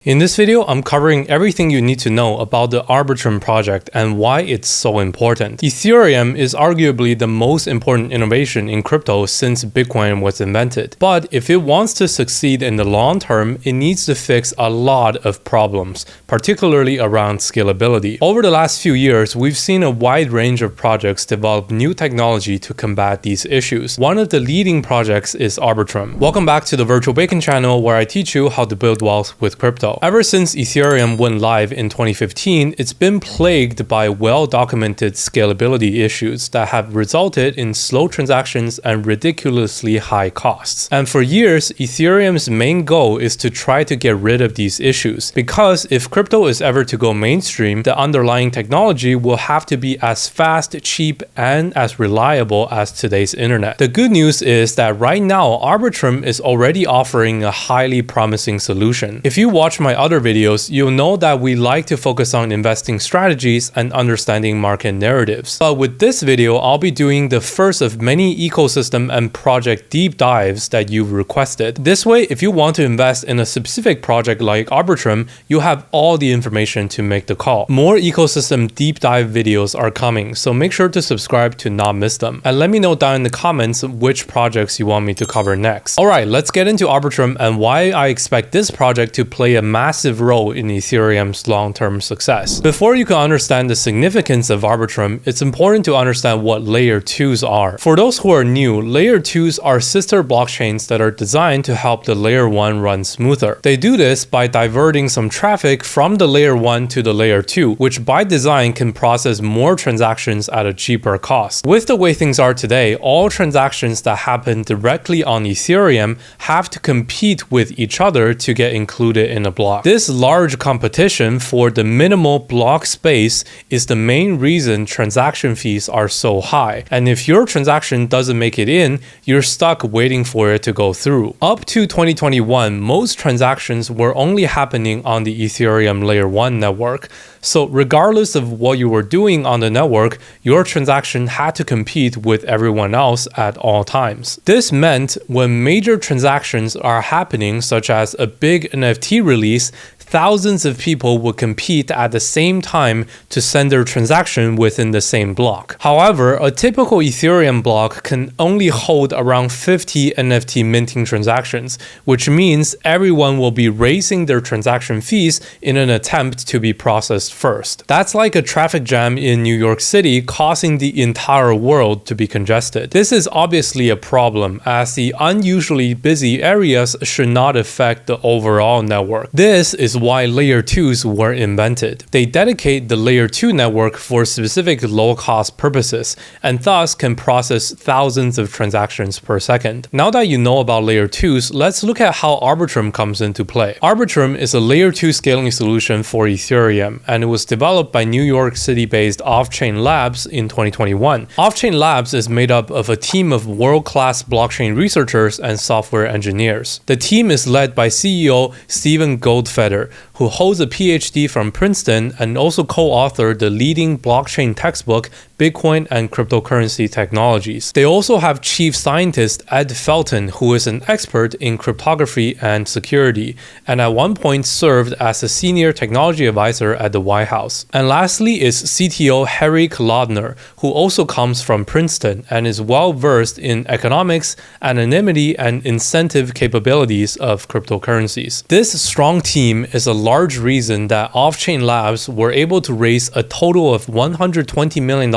In this video, I'm covering everything you need to know about the Arbitrum project and why it's so important. Ethereum is arguably the most important innovation in crypto since Bitcoin was invented. But if it wants to succeed in the long term, it needs to fix a lot of problems, particularly around scalability. Over the last few years, we've seen a wide range of projects develop new technology to combat these issues. One of the leading projects is Arbitrum. Welcome back to the Virtual Bacon channel, where I teach you how to build wealth with crypto. Ever since Ethereum went live in 2015, it's been plagued by well-documented scalability issues that have resulted in slow transactions and ridiculously high costs. And for years, Ethereum's main goal is to try to get rid of these issues, because if crypto is ever to go mainstream, the underlying technology will have to be as fast, cheap, and as reliable as today's internet. The good news is that right now, Arbitrum is already offering a highly promising solution. If you watch my other videos, you'll know that we like to focus on investing strategies and understanding market narratives. But with this video, I'll be doing the first of many ecosystem and project deep dives that you've requested. This way, if you want to invest in a specific project like Arbitrum, you have all the information to make the call. More ecosystem deep dive videos are coming, so make sure to subscribe to not miss them. And let me know down in the comments which projects you want me to cover next. Alright, let's get into Arbitrum and why I expect this project to play a massive role in Ethereum's long-term success. Before you can understand the significance of Arbitrum, it's important to understand what Layer 2s are. For those who are new, Layer 2s are sister blockchains that are designed to help the Layer 1 run smoother. They do this by diverting some traffic from the Layer 1 to the Layer 2, which by design can process more transactions at a cheaper cost. With the way things are today, all transactions that happen directly on Ethereum have to compete with each other to get included in a block. This large competition for the minimal block space is the main reason transaction fees are so high. And if your transaction doesn't make it in, you're stuck waiting for it to go through. Up to 2021, most transactions were only happening on the Ethereum Layer 1 network. So regardless of what you were doing on the network, your transaction had to compete with everyone else at all times. This meant when major transactions are happening, such as a big NFT release, thousands of people would compete at the same time to send their transaction within the same block. However, a typical Ethereum block can only hold around 50 NFT minting transactions, which means everyone will be raising their transaction fees in an attempt to be processed first. That's like a traffic jam in New York City causing the entire world to be congested. This is obviously a problem, as the unusually busy areas should not affect the overall network. This is why Layer 2s were invented. They dedicate the Layer 2 network for specific low-cost purposes, and thus can process thousands of transactions per second. Now that you know about Layer 2s, let's look at how Arbitrum comes into play. Arbitrum is a Layer 2 scaling solution for Ethereum, and it was developed by New York City-based Off-Chain Labs in 2021. Off-Chain Labs is made up of a team of world-class blockchain researchers and software engineers. The team is led by CEO Steven Goldfeder, who holds a PhD from Princeton and also co-authored the leading blockchain textbook, Bitcoin and Cryptocurrency Technologies. They also have chief scientist Ed Felten, who is an expert in cryptography and security, and at one point served as a senior technology advisor at the White House. And lastly is CTO Henrik Lodner, who also comes from Princeton and is well versed in economics, anonymity, and incentive capabilities of cryptocurrencies. This strong team is a large reason that Off-Chain Labs were able to raise a total of $120 million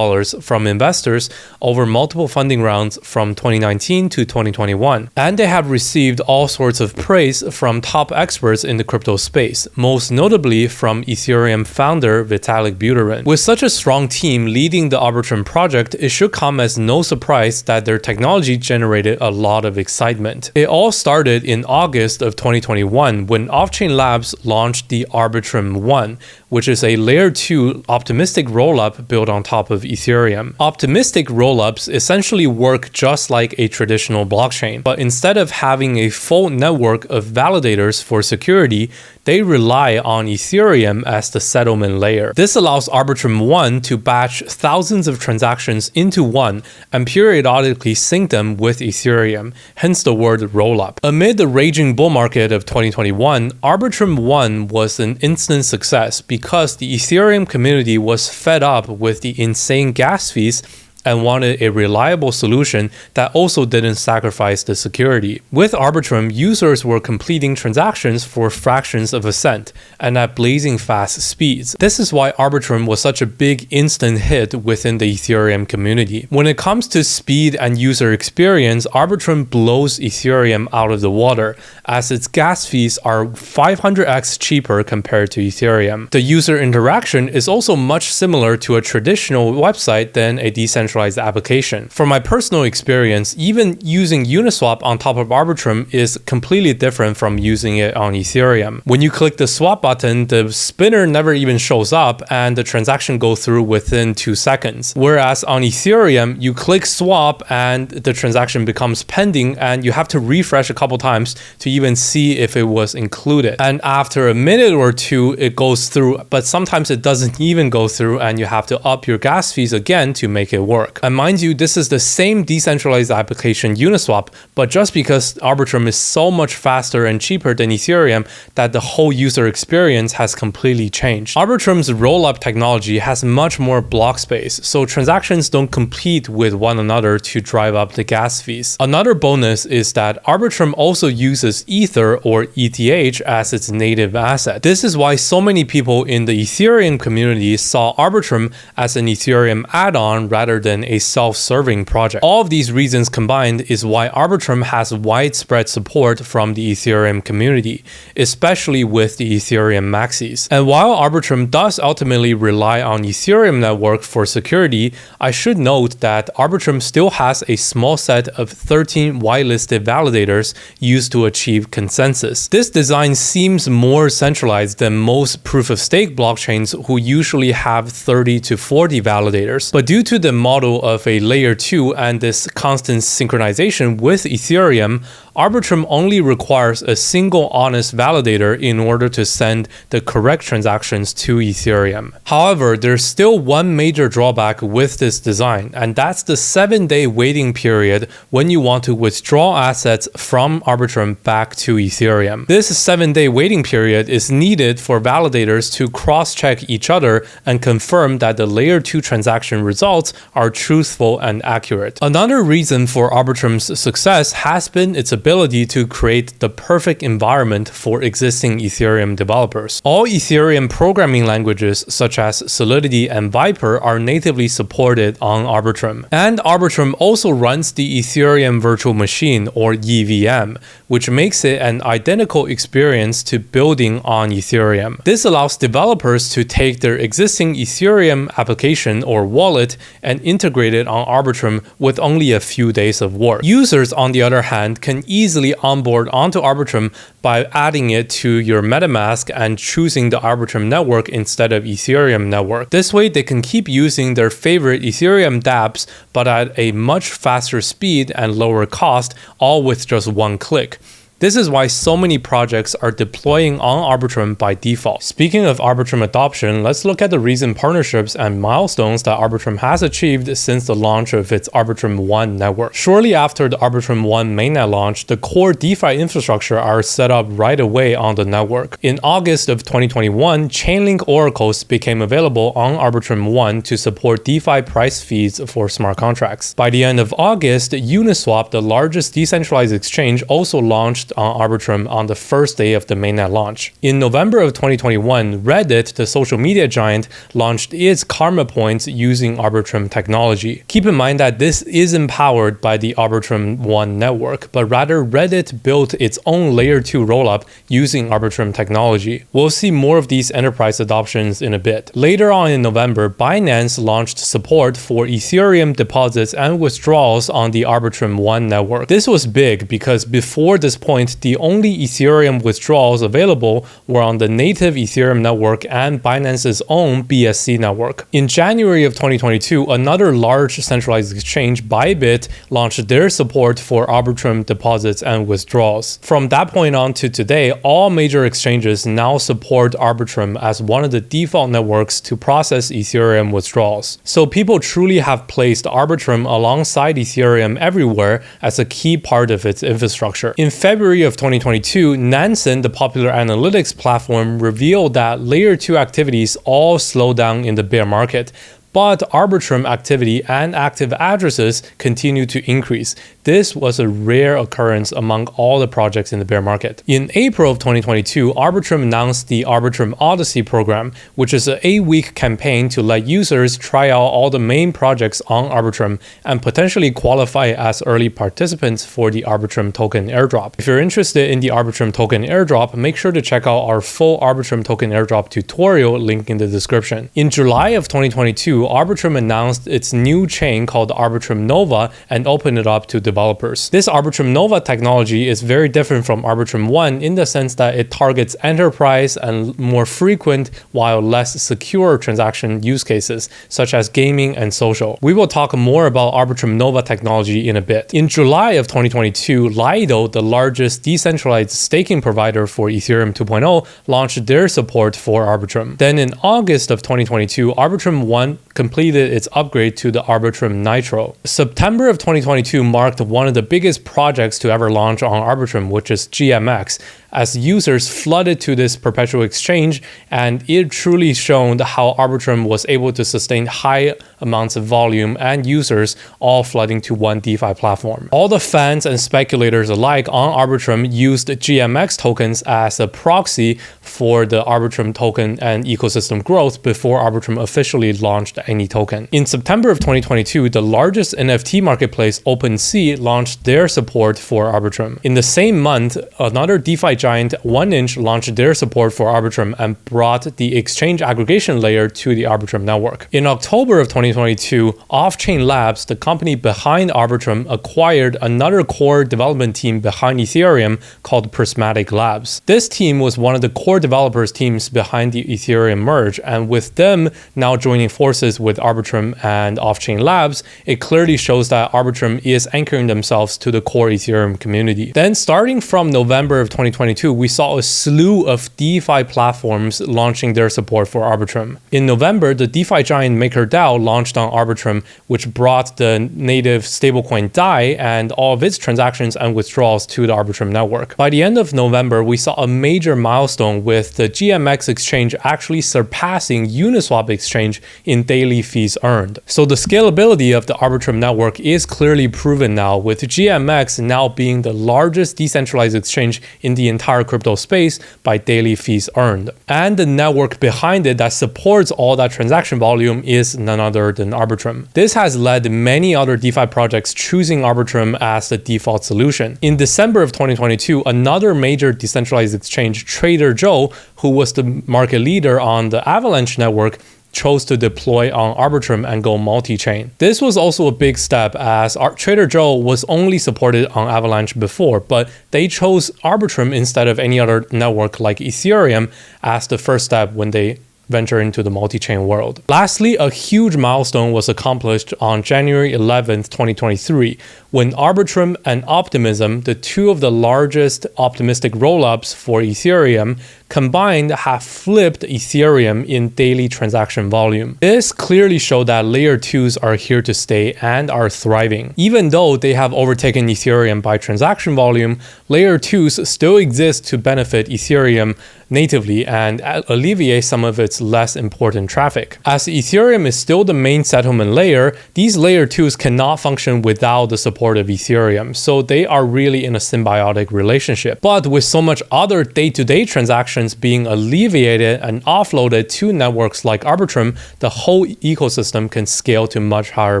from investors over multiple funding rounds from 2019 to 2021. And they have received all sorts of praise from top experts in the crypto space, most notably from Ethereum founder Vitalik Buterin. With such a strong team leading the Arbitrum project, it should come as no surprise that their technology generated a lot of excitement. It all started in August of 2021 when Off-Chain Labs launched the Arbitrum 1, which is a Layer 2 optimistic rollup built on top of Ethereum. Optimistic rollups essentially work just like a traditional blockchain, but instead of having a full network of validators for security, they rely on Ethereum as the settlement layer. This allows Arbitrum 1 to batch thousands of transactions into one and periodically sync them with Ethereum, hence the word rollup. Amid the raging bull market of 2021, Arbitrum 1 1 was an instant success because the Ethereum community was fed up with the insane gas fees and wanted a reliable solution that also didn't sacrifice the security. With Arbitrum, users were completing transactions for fractions of a cent and at blazing fast speeds. This is why Arbitrum was such a big instant hit within the Ethereum community. When it comes to speed and user experience, Arbitrum blows Ethereum out of the water, as its gas fees are 500x cheaper compared to Ethereum. The user interaction is also much similar to a traditional website than a decentralized application. From my personal experience, even using Uniswap on top of Arbitrum is completely different from using it on Ethereum. When you click the swap button, the spinner never even shows up and the transaction goes through within 2 seconds. Whereas on Ethereum, you click swap and the transaction becomes pending and you have to refresh a couple times to even see if it was included. And after a minute or two, it goes through, but sometimes it doesn't even go through and you have to up your gas fees again to make it work. And mind you, this is the same decentralized application Uniswap, but just because Arbitrum is so much faster and cheaper than Ethereum that the whole user experience has completely changed. Arbitrum's rollup technology has much more block space, so transactions don't compete with one another to drive up the gas fees. Another bonus is that Arbitrum also uses Ether or ETH as its native asset. This is why so many people in the Ethereum community saw Arbitrum as an Ethereum add-on rather than a self-serving project. All of these reasons combined is why Arbitrum has widespread support from the Ethereum community, especially with the Ethereum maxis. And while Arbitrum does ultimately rely on Ethereum network for security, I should note that Arbitrum still has a small set of 13 whitelisted validators used to achieve consensus. This design seems more centralized than most proof-of-stake blockchains who usually have 30 to 40 validators. But due to the model of a layer 2 and this constant synchronization with Ethereum, Arbitrum only requires a single honest validator in order to send the correct transactions to Ethereum. However, there's still one major drawback with this design, and that's the 7-day waiting period when you want to withdraw assets from Arbitrum back to Ethereum. This 7-day waiting period is needed for validators to cross-check each other and confirm that the layer 2 transaction results are truthful and accurate. Another reason for Arbitrum's success has been its ability to create the perfect environment for existing Ethereum developers. All Ethereum programming languages such as Solidity and Viper are natively supported on Arbitrum. And Arbitrum also runs the Ethereum Virtual Machine or EVM, which makes it an identical experience to building on Ethereum. This allows developers to take their existing Ethereum application or wallet and integrate it on Arbitrum with only a few days of work. Users, on the other hand, can easily onboard onto Arbitrum by adding it to your MetaMask and choosing the Arbitrum network instead of Ethereum network. This way they can keep using their favorite Ethereum dApps but at a much faster speed and lower cost, all with just one click. This is why so many projects are deploying on Arbitrum by default. Speaking of Arbitrum adoption, let's look at the recent partnerships and milestones that Arbitrum has achieved since the launch of its Arbitrum 1 network. Shortly after the Arbitrum 1 mainnet launch, the core DeFi infrastructure are set up right away on the network. In August of 2021, Chainlink oracles became available on Arbitrum 1 to support DeFi price feeds for smart contracts. By the end of August, Uniswap, the largest decentralized exchange, also launched on Arbitrum on the first day of the mainnet launch. In November of 2021, Reddit, the social media giant, launched its Karma points using Arbitrum Technology. Keep in mind that this isn't powered by the Arbitrum 1 network, but rather Reddit built its own layer 2 rollup using Arbitrum Technology. We'll see more of these enterprise adoptions in a bit. Later on in November, Binance launched support for Ethereum deposits and withdrawals on the Arbitrum 1 network. This was big because before this point, the only Ethereum withdrawals available were on the native Ethereum network and Binance's own BSC network. In January of 2022, another large centralized exchange, Bybit, launched their support for Arbitrum deposits and withdrawals. From that point on to today, all major exchanges now support Arbitrum as one of the default networks to process Ethereum withdrawals. So people truly have placed Arbitrum alongside Ethereum everywhere as a key part of its infrastructure. In February February of 2022, Nansen, the popular analytics platform, revealed that Layer 2 activities all slowed down in the bear market, but Arbitrum activity and active addresses continue to increase. This was a rare occurrence among all the projects in the bear market. In April of 2022, Arbitrum announced the Arbitrum Odyssey program, which is an 8-week campaign to let users try out all the main projects on Arbitrum and potentially qualify as early participants for the Arbitrum token airdrop. If you're interested in the Arbitrum token airdrop, make sure to check out our full Arbitrum token airdrop tutorial link in the description. In July of 2022, Arbitrum announced its new chain called Arbitrum Nova and opened it up to developers. This Arbitrum Nova technology is very different from Arbitrum 1 in the sense that it targets enterprise and more frequent while less secure transaction use cases, such as gaming and social. We will talk more about Arbitrum Nova technology in a bit. In July of 2022, Lido, the largest decentralized staking provider for Ethereum 2.0, launched their support for Arbitrum. Then in August of 2022, Arbitrum 1 completed its upgrade to the Arbitrum Nitro. September of 2022 marked one of the biggest projects to ever launch on Arbitrum, which is GMX, as users flooded to this perpetual exchange, and it truly showed how Arbitrum was able to sustain high amounts of volume and users all flooding to one DeFi platform. All the fans and speculators alike on Arbitrum used GMX tokens as a proxy for the Arbitrum token and ecosystem growth before Arbitrum officially launched any token. In September of 2022, the largest NFT marketplace, OpenSea, launched their support for Arbitrum. In the same month, another DeFi giant 1inch launched their support for Arbitrum and brought the exchange aggregation layer to the Arbitrum network. In October of 2022, Off-Chain Labs, the company behind Arbitrum, acquired another core development team behind Ethereum called Prismatic Labs. This team was one of the core developers teams behind the Ethereum merge, and with them now joining forces with Arbitrum and Off-Chain Labs, it clearly shows that Arbitrum is anchoring themselves to the core Ethereum community. Then starting from November of 2022, we saw a slew of DeFi platforms launching their support for Arbitrum. In November, the DeFi giant MakerDAO launched on Arbitrum, which brought the native stablecoin DAI and all of its transactions and withdrawals to the Arbitrum network. By the end of November, we saw a major milestone with the GMX exchange actually surpassing Uniswap exchange in daily fees earned. So the scalability of the Arbitrum network is clearly proven now, with GMX now being the largest decentralized exchange in the entire crypto space by daily fees earned. And the network behind it that supports all that transaction volume is none other than Arbitrum. This has led many other DeFi projects choosing Arbitrum as the default solution. In December of 2022, another major decentralized exchange, Trader Joe, who was the market leader on the Avalanche network, chose to deploy on Arbitrum and go multi-chain. This was also a big step, as Trader Joe was only supported on Avalanche before, but they chose Arbitrum instead of any other network like Ethereum as the first step when they venture into the multi-chain world. Lastly, a huge milestone was accomplished on January 11th, 2023, when Arbitrum and Optimism, the two of the largest optimistic rollups for Ethereum, combined have flipped Ethereum in daily transaction volume. This clearly showed that Layer 2s are here to stay and are thriving. Even though they have overtaken Ethereum by transaction volume, Layer 2s still exist to benefit Ethereum natively and alleviate some of its less important traffic. As Ethereum is still the main settlement layer, these Layer 2s cannot function without the support of Ethereum, so they are really in a symbiotic relationship. But with so much other day-to-day transactions being alleviated and offloaded to networks like Arbitrum, the whole ecosystem can scale to much higher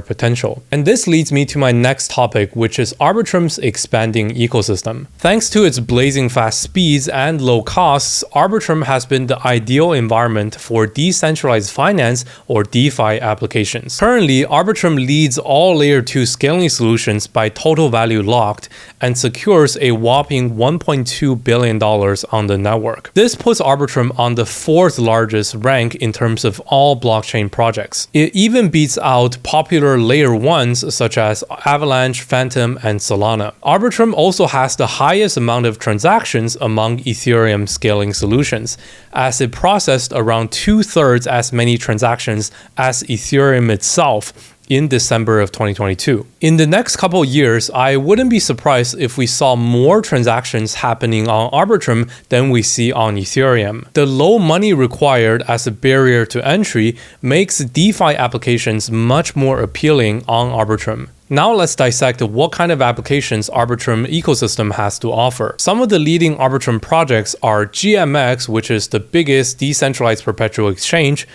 potential. And this leads me to my next topic, which is Arbitrum's expanding ecosystem. Thanks to its blazing fast speeds and low costs, Arbitrum has been the ideal environment for decentralized finance or DeFi applications. Currently, Arbitrum leads all Layer 2 scaling solutions by total value locked and secures a whopping $1.2 billion on the network. This puts Arbitrum on the 4th largest rank in terms of all blockchain projects. It even beats out popular Layer 1s such as Avalanche, Phantom, and Solana. Arbitrum also has the highest amount of transactions among Ethereum scaling solutions, as it processed around 2/3 as many transactions as Ethereum itself in December of 2022. In the next couple years, I wouldn't be surprised if we saw more transactions happening on Arbitrum than we see on Ethereum. The low money required as a barrier to entry makes DeFi applications much more appealing on Arbitrum. Now let's dissect what kind of applications Arbitrum Ecosystem has to offer. Some of the leading Arbitrum projects are GMX, which is the biggest decentralized perpetual exchange,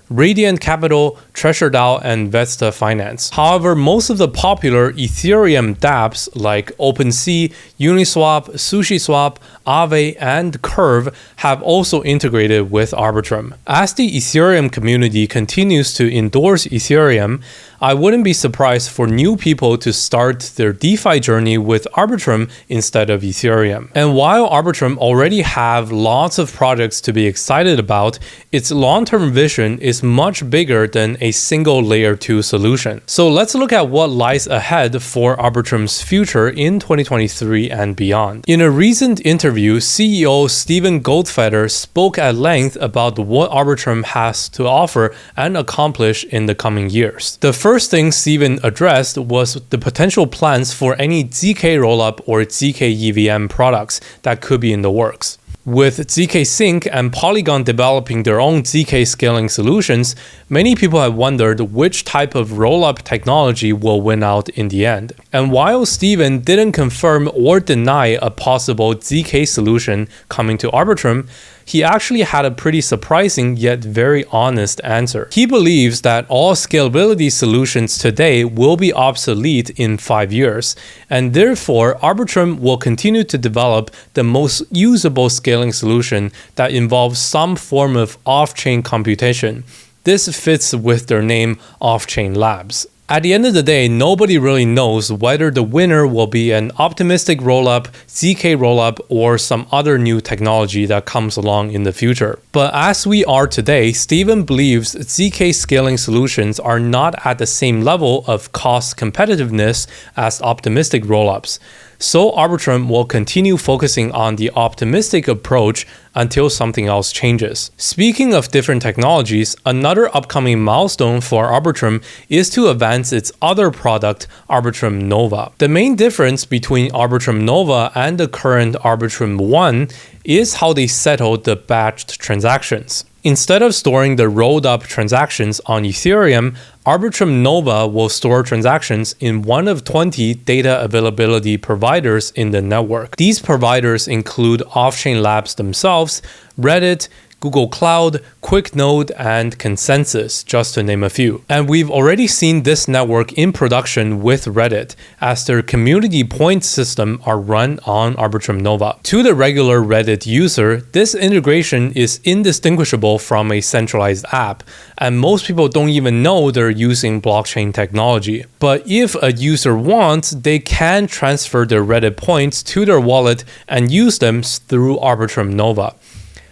Radiant Capital, TreasureDAO, and Vesta Finance. However, most of the popular Ethereum dApps like OpenSea, Uniswap, SushiSwap, Aave, and Curve have also integrated with Arbitrum. As the Ethereum community continues to endorse Ethereum, I wouldn't be surprised for new people to start their DeFi journey with Arbitrum instead of Ethereum. And while Arbitrum already have lots of projects to be excited about, its long-term vision is much bigger than a single layer 2 solution. So let's look at what lies ahead for Arbitrum's future in 2023 and beyond. In a recent interview, CEO Steven Goldfeder spoke at length about what Arbitrum has to offer and accomplish in the coming years. The first thing Steven addressed was the potential plans for any zk rollup or zk EVM products that could be in the works. With zkSync and Polygon developing their own zk scaling solutions, many people have wondered which type of rollup technology will win out in the end. And while Steven didn't confirm or deny a possible zk solution coming to Arbitrum, he actually had a pretty surprising yet very honest answer. He believes that all scalability solutions today will be obsolete in 5 years, and therefore Arbitrum will continue to develop the most usable scaling solution that involves some form of off-chain computation. This fits with their name, Off-Chain Labs. At the end of the day, nobody really knows whether the winner will be an optimistic rollup, zk rollup, or some other new technology that comes along in the future. But as we are today, Steven believes zk scaling solutions are not at the same level of cost competitiveness as optimistic rollups. So Arbitrum will continue focusing on the optimistic approach until something else changes. Speaking of different technologies, another upcoming milestone for Arbitrum is to advance its other product, Arbitrum Nova. The main difference between Arbitrum Nova and the current Arbitrum One is how they settle the batched transactions. Instead of storing the rolled up transactions on Ethereum, Arbitrum Nova will store transactions in one of 20 data availability providers in the network. These providers include Off-Chain Labs themselves, Reddit, Google Cloud, QuickNode, and Consensus, just to name a few. And we've already seen this network in production with Reddit, as their community points system are run on Arbitrum Nova. To the regular Reddit user, this integration is indistinguishable from a centralized app, and most people don't even know they're using blockchain technology. But if a user wants, they can transfer their Reddit points to their wallet and use them through Arbitrum Nova.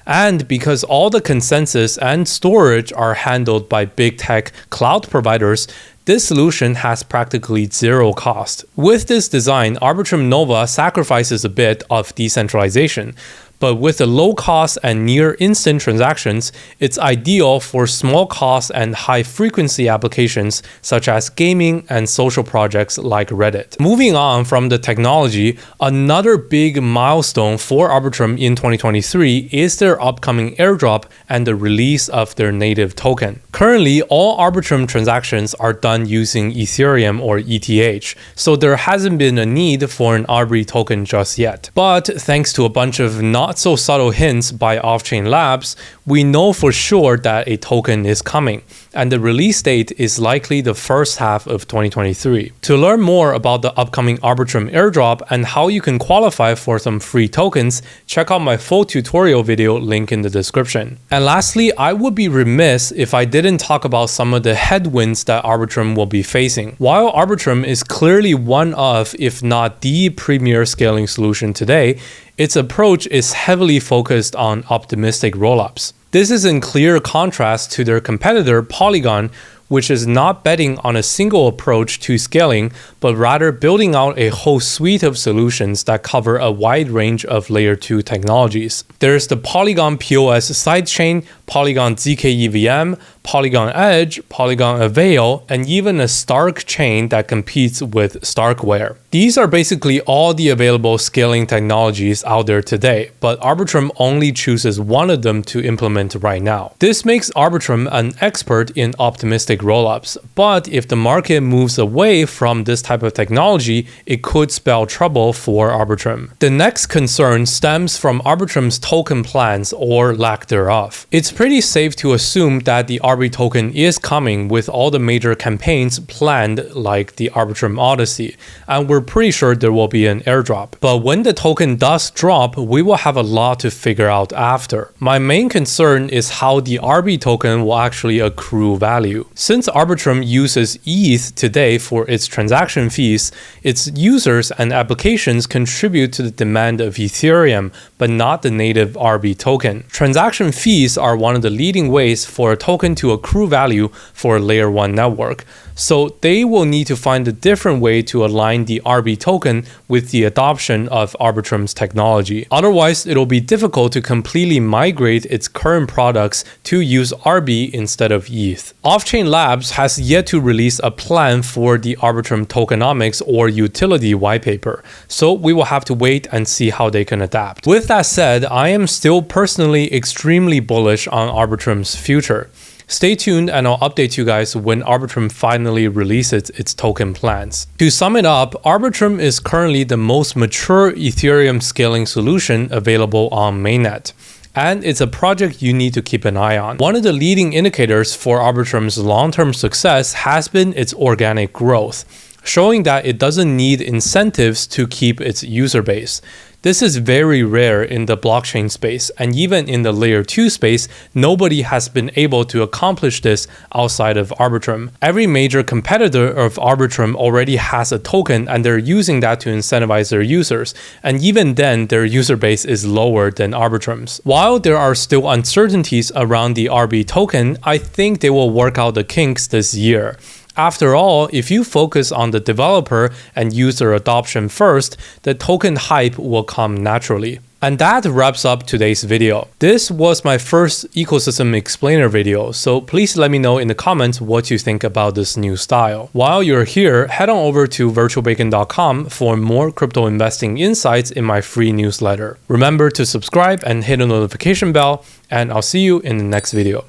And because all the consensus and storage are handled by big tech cloud providers, this solution has practically zero cost. With this design, Arbitrum Nova sacrifices a bit of decentralization. But with the low cost and near instant transactions, it's ideal for small cost and high frequency applications such as gaming and social projects like Reddit. Moving on from the technology, another big milestone for Arbitrum in 2023 is their upcoming airdrop and the release of their native token. Currently, all Arbitrum transactions are done using Ethereum or ETH, so there hasn't been a need for an ARB token just yet. But thanks to a bunch of not so subtle hints by Off-Chain Labs, we know for sure that a token is coming, and the release date is likely the first half of 2023. To learn more about the upcoming Arbitrum airdrop and how you can qualify for some free tokens, check out my full tutorial video, link in the description. And lastly, I would be remiss if I didn't talk about some of the headwinds that Arbitrum will be facing. While Arbitrum is clearly one of, if not the premier scaling solution today, its approach is heavily focused on optimistic rollups. This is in clear contrast to their competitor Polygon, which is not betting on a single approach to scaling, but rather building out a whole suite of solutions that cover a wide range of layer 2 technologies. There's the Polygon POS sidechain, Polygon zk EVM, Polygon Edge, Polygon Avail, and even a Stark chain that competes with Starkware. These are basically all the available scaling technologies out there today, but Arbitrum only chooses one of them to implement right now. This makes Arbitrum an expert in optimistic rollups, but if the market moves away from this type of technology, it could spell trouble for Arbitrum. The next concern stems from Arbitrum's token plans or lack thereof. It's pretty safe to assume that the Arbi token is coming with all the major campaigns planned like the Arbitrum Odyssey, and we're pretty sure there will be an airdrop. But when the token does drop, we will have a lot to figure out after. My main concern is how the Arbi token will actually accrue value. Since Arbitrum uses ETH today for its transaction fees, its users and applications contribute to the demand of Ethereum, but not the native Arbi token. Transaction fees are one of the leading ways for a token to accrue value for a layer 1 network. So they will need to find a different way to align the Arbi token with the adoption of Arbitrum's technology. Otherwise, it'll be difficult to completely migrate its current products to use Arbi instead of ETH. Offchain Labs has yet to release a plan for the Arbitrum tokenomics or utility whitepaper, so we will have to wait and see how they can adapt. With that said, I am still personally extremely bullish on Arbitrum's future. Stay tuned and I'll update you guys when Arbitrum finally releases its token plans. To sum it up, Arbitrum is currently the most mature Ethereum scaling solution available on mainnet, and it's a project you need to keep an eye on. One of the leading indicators for Arbitrum's long-term success has been its organic growth, showing that it doesn't need incentives to keep its user base. This is very rare in the blockchain space, and even in the layer 2 space, nobody has been able to accomplish this outside of Arbitrum. Every major competitor of Arbitrum already has a token and they're using that to incentivize their users, and even then their user base is lower than Arbitrum's. While there are still uncertainties around the Arbi token, I think they will work out the kinks this year. After all, if you focus on the developer and user adoption first, the token hype will come naturally. And that wraps up today's video. This was my first ecosystem explainer video, so please let me know in the comments what you think about this new style. While you're here, head on over to virtualbacon.com for more crypto investing insights in my free newsletter. Remember to subscribe and hit the notification bell, and I'll see you in the next video.